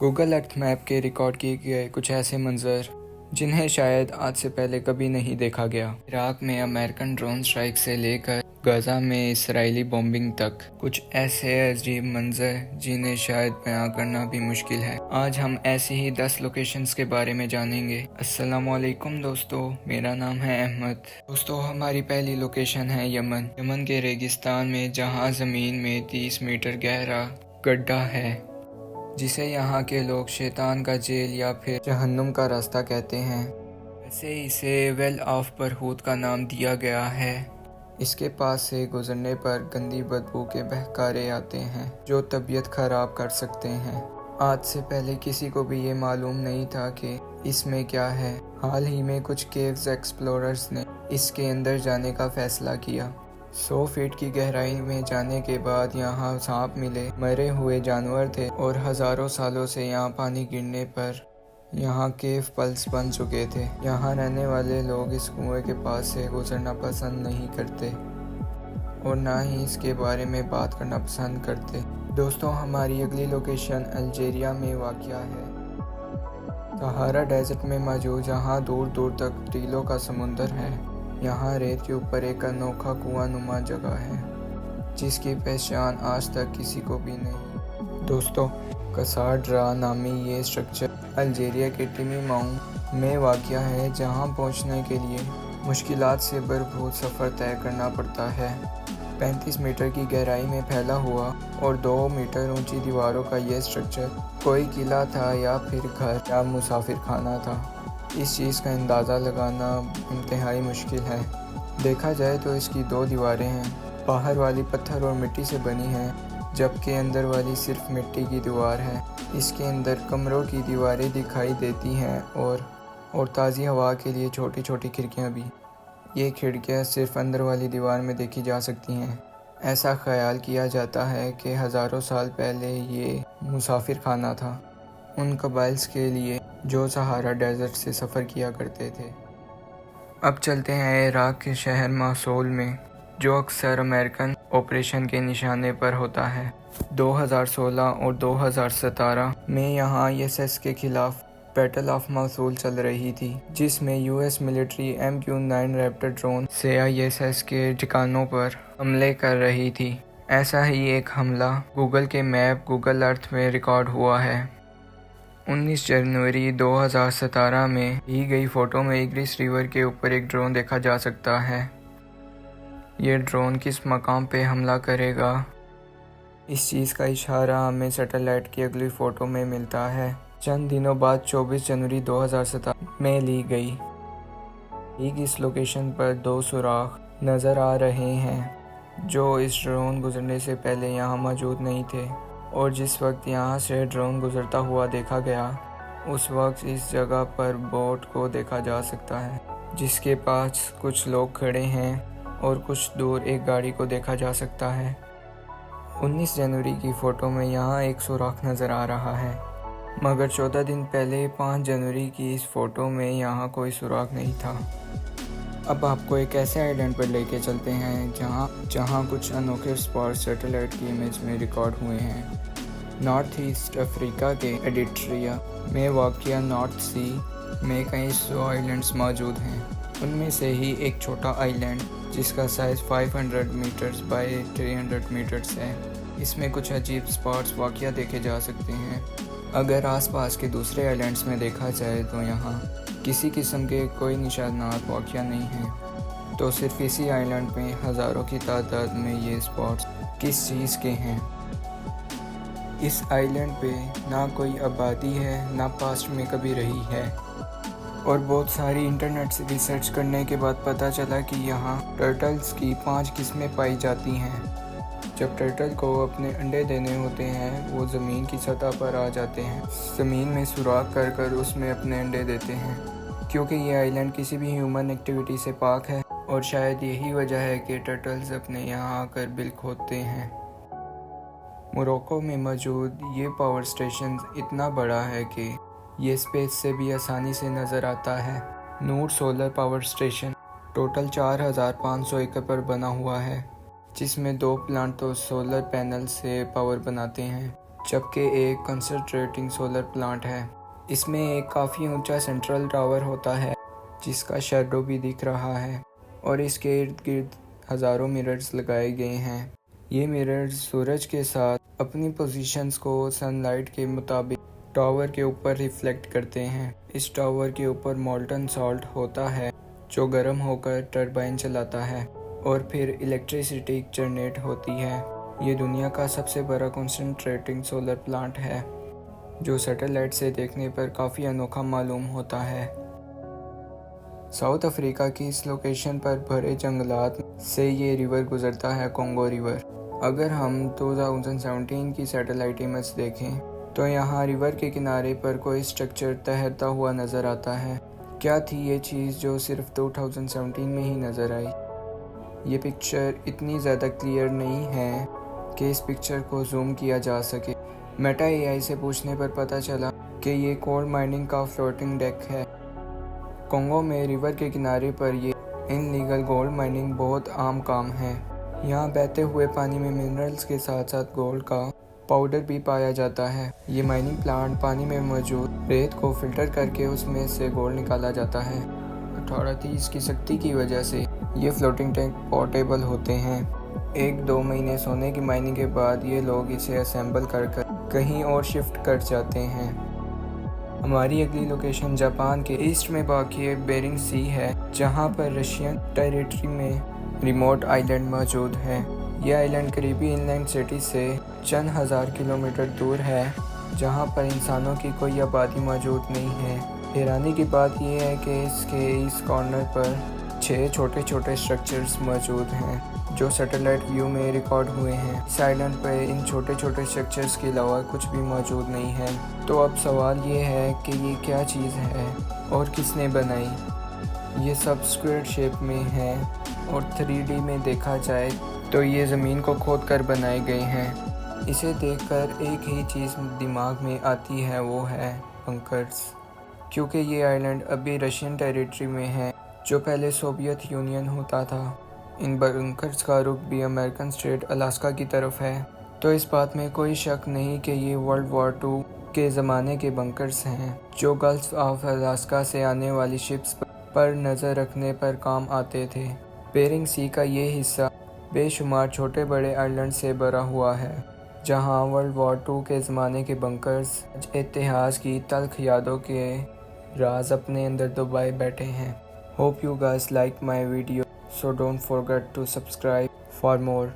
Google Earth map के record किए गए कुछ ऐसे मंजर जिन्हें शायद आज से पहले कभी नहीं देखा गया। इराक में अमेरिकन ड्रोन स्ट्राइक से लेकर गाजा में इसराइली बॉम्बिंग तक कुछ ऐसे अजीब मंजर जिन्हें शायद बयां करना भी मुश्किल है। आज हम ऐसी ही 10 लोकेशंस के बारे में जानेंगे। अस्सलामुअलैकुम दोस्तों, मेरा नाम है अहमद। दोस्तों, हमारी पहली लोकेशन है यमन के रेगिस्तान में, जहां जमीन में 30 मीटर गहरा गड्ढा है जिसे यहाँ के लोग शैतान का जेल या फिर जहन्नुम का रास्ता कहते हैं। वैसे इसे वेल ऑफ बरहूत का नाम दिया गया है। इसके पास से गुजरने पर गंदी बदबू के बहकारे आते हैं जो तबीयत खराब कर सकते हैं। आज से पहले किसी को भी ये मालूम नहीं था कि इसमें क्या है। हाल ही में कुछ केव्स एक्सप्लोरर्स ने इसके अंदर जाने का फैसला किया। 100 फीट की गहराई में जाने के बाद यहाँ सांप मिले, मरे हुए जानवर थे और हजारों सालों से यहाँ पानी गिरने पर यहाँ केव पल्स बन चुके थे। यहाँ रहने वाले लोग इस कुएं के पास से गुजरना पसंद नहीं करते और ना ही इसके बारे में बात करना पसंद करते। दोस्तों, हमारी अगली लोकेशन अल्जीरिया में वाक़या है। सहारा डेजर्ट में मौजूद जहाँ दूर दूर तक टीलों का समुंदर है। यहाँ रेत के ऊपर एक अनोखा कुआं नुमा जगह है जिसकी पहचान आज तक किसी को भी नहीं। दोस्तों, कसाड्रा नामी ये स्ट्रक्चर अल्जीरिया के टिमीमाऊ में वाक़या है, जहाँ पहुँचने के लिए मुश्किलात से भरपूर सफ़र तय करना पड़ता है। 35 मीटर की गहराई में फैला हुआ और 2 मीटर ऊंची दीवारों का यह स्ट्रक्चर कोई किला था या फिर घर या मुसाफिर खाना था। इस चीज़ का अंदाज़ा लगाना इंतहाई मुश्किल है। देखा जाए तो इसकी 2 दीवारें हैं। बाहर वाली पत्थर और मिट्टी से बनी है जबकि अंदर वाली सिर्फ मिट्टी की दीवार है। इसके अंदर कमरों की दीवारें दिखाई देती हैं और ताज़ी हवा के लिए छोटी छोटी खिड़कियां भी। ये खिड़कियां सिर्फ अंदर वाली दीवार में देखी जा सकती हैं। ऐसा ख्याल किया जाता है कि हज़ारों साल पहले ये मुसाफिर खाना था उन कबाइल्स के लिए जो सहारा डेजर्ट से सफ़र किया करते थे। अब चलते हैं इराक के शहर मसूल में, जो अक्सर अमेरिकन ऑपरेशन के निशाने पर होता है। 2016 और 2017 में यहाँ ISIS के खिलाफ बैटल ऑफ मसूल चल रही थी, जिसमें US military MQ-9 Raptor drone से ISIS के ठिकानों पर हमले कर रही थी। ऐसा ही एक हमला गूगल के मैप गूगल अर्थ में रिकॉर्ड हुआ है। 19 जनवरी 2017 में ली गई फ़ोटो में इग्रिस रिवर के ऊपर एक ड्रोन देखा जा सकता है। ये ड्रोन किस मकाम पे हमला करेगा, इस चीज़ का इशारा हमें सैटेलाइट की अगली फ़ोटो में मिलता है। चंद दिनों बाद 24 जनवरी 2017 में ली गई। ठीक इस लोकेशन पर 2 सुराख नज़र आ रहे हैं जो इस ड्रोन गुजरने से पहले यहाँ मौजूद नहीं थे, और जिस वक्त यहाँ से ड्रोन गुजरता हुआ देखा गया उस वक्त इस जगह पर बोट को देखा जा सकता है जिसके पास कुछ लोग खड़े हैं और कुछ दूर एक गाड़ी को देखा जा सकता है। 19 जनवरी की फ़ोटो में यहाँ एक सुराख नज़र आ रहा है, मगर 14 दिन पहले 5 जनवरी की इस फ़ोटो में यहाँ कोई सुराख नहीं था। अब आपको एक ऐसे आइलैंड पर लेके चलते हैं जहाँ कुछ अनोखे स्पॉट सैटेलाइट की इमेज में रिकॉर्ड हुए हैं। नॉर्थ ईस्ट अफ्रीका के एडिट्रिया में वाक़या नॉर्थ सी में कई 100 आइलैंड्स मौजूद हैं। उनमें से ही एक छोटा आइलैंड जिसका साइज़ 500 मीटर्स बाय 300 मीटर्स है, इसमें कुछ अजीब स्पॉट्स वाक़या देखे जा सकते हैं। अगर आसपास के दूसरे आइलैंड्स में देखा जाए तो यहाँ किसी किस्म के कोई निशानात वाक़या नहीं हैं, तो सिर्फ इसी आइलैंड में हज़ारों की तादाद में ये स्पॉट्स किस चीज़ के हैं। इस आइलैंड पे ना कोई आबादी है, ना पास्ट में कभी रही है, और बहुत सारी इंटरनेट से रिसर्च करने के बाद पता चला कि यहाँ टर्टल्स की 5 किस्में पाई जाती हैं। जब टर्टल को अपने अंडे देने होते हैं वो ज़मीन की सतह पर आ जाते हैं, ज़मीन में सुराख कर कर उसमें अपने अंडे देते हैं। क्योंकि ये आइलैंड किसी भी ह्यूमन एक्टिविटी से पाक है, और शायद यही वजह है कि टर्टल्स अपने यहाँ आकर बिल खोदते हैं। मोरक्को में मौजूद ये पावर स्टेशन इतना बड़ा है कि ये स्पेस से भी आसानी से नज़र आता है। नूर सोलर पावर स्टेशन टोटल 4500 एकड़ पर बना हुआ है, जिसमें 2 प्लांट तो सोलर पैनल से पावर बनाते हैं जबकि एक कंसंट्रेटिंग सोलर प्लांट है। इसमें एक काफ़ी ऊंचा सेंट्रल टावर होता है जिसका शैडो भी दिख रहा है और इसके इर्द गिर्द हज़ारों मिरर्स लगाए गए हैं। ये मिरर्स सूरज के साथ अपनी पोजीशंस को सनलाइट के मुताबिक टावर के ऊपर रिफ्लेक्ट करते हैं। इस टावर के ऊपर मोल्टन सॉल्ट होता है जो गर्म होकर टरबाइन चलाता है और फिर इलेक्ट्रिसिटी जनरेट होती है। ये दुनिया का सबसे बड़ा कंसंट्रेटिंग सोलर प्लांट है जो सैटेलाइट से देखने पर काफ़ी अनोखा मालूम होता है। साउथ अफ्रीका की इस लोकेशन पर भरे जंगलात से ये रिवर गुजरता है, कोंगो रिवर। अगर हम 2017 की सैटेलाइट इमेज देखें तो यहाँ रिवर के किनारे पर कोई स्ट्रक्चर तैरता हुआ नज़र आता है। क्या थी ये चीज़ जो सिर्फ 2017 में ही नज़र आई? ये पिक्चर इतनी ज़्यादा क्लियर नहीं है कि इस पिक्चर को जूम किया जा सके। मेटा एआई से पूछने पर पता चला कि ये कोल माइनिंग का फ्लोटिंग डेक है। कोंगो में रिवर के किनारे पर ये इनलीगल गोल्ड माइनिंग बहुत आम काम है। यहाँ बहते हुए पानी में मिनरल्स के साथ साथ गोल्ड का पाउडर भी पाया जाता है। ये माइनिंग प्लांट पानी में मौजूद रेत को फिल्टर करके उसमें से गोल्ड निकाला जाता है। 1830 की शक्ति की वजह से ये फ्लोटिंग टैंक पोर्टेबल होते हैं। 1-2 महीने सोने की माइनिंग के बाद ये लोग इसे असेंबल कर कहीं और शिफ्ट कर जाते हैं। हमारी अगली लोकेशन जापान के ईस्ट में वाक़िए बेरिंग सी है, जहाँ पर रशियन टेरिटरी में रिमोट आइलैंड मौजूद है। यह आइलैंड करीबी इनलैंड सिटी से चंद हज़ार किलोमीटर दूर है, जहाँ पर इंसानों की कोई आबादी मौजूद नहीं है। हैरानी की बात यह है कि इसके इस कॉर्नर पर 6 छोटे छोटे स्ट्रक्चर्स मौजूद हैं जो सैटेलाइट व्यू में रिकॉर्ड हुए हैं। इस आइलैंड पर इन छोटे छोटे स्ट्रक्चर्स के अलावा कुछ भी मौजूद नहीं है। तो अब सवाल ये है कि ये क्या चीज़ है और किसने बनाई? ये सब स्क्वायर शेप में है और 3D में देखा जाए तो ये ज़मीन को खोद कर बनाए गए हैं। इसे देखकर एक ही चीज़ दिमाग में आती है, वो है बंकर्स, क्योंकि ये आइलैंड अभी रशियन टेरिटरी में है जो पहले सोवियत यूनियन होता था। इन बंकर्स का रुख भी अमेरिकन स्टेट अलास्का की तरफ है, तो इस बात में कोई शक नहीं कि ये वर्ल्ड वॉर 2 के ज़माने के बंकर्स हैं जो गल्फ ऑफ अलास्का से आने वाली शिप्स पर नज़र रखने पर काम आते थे। बेरिंग सी का ये हिस्सा बेशुमार छोटे बड़े आइलैंड से भरा हुआ है, जहां वर्ल्ड वॉर 2 के ज़माने के बंकर्स इतिहास की तल्ख यादों के राज अपने अंदर दबाए बैठे हैं। Hope you guys like my video, so don't forget to subscribe for more.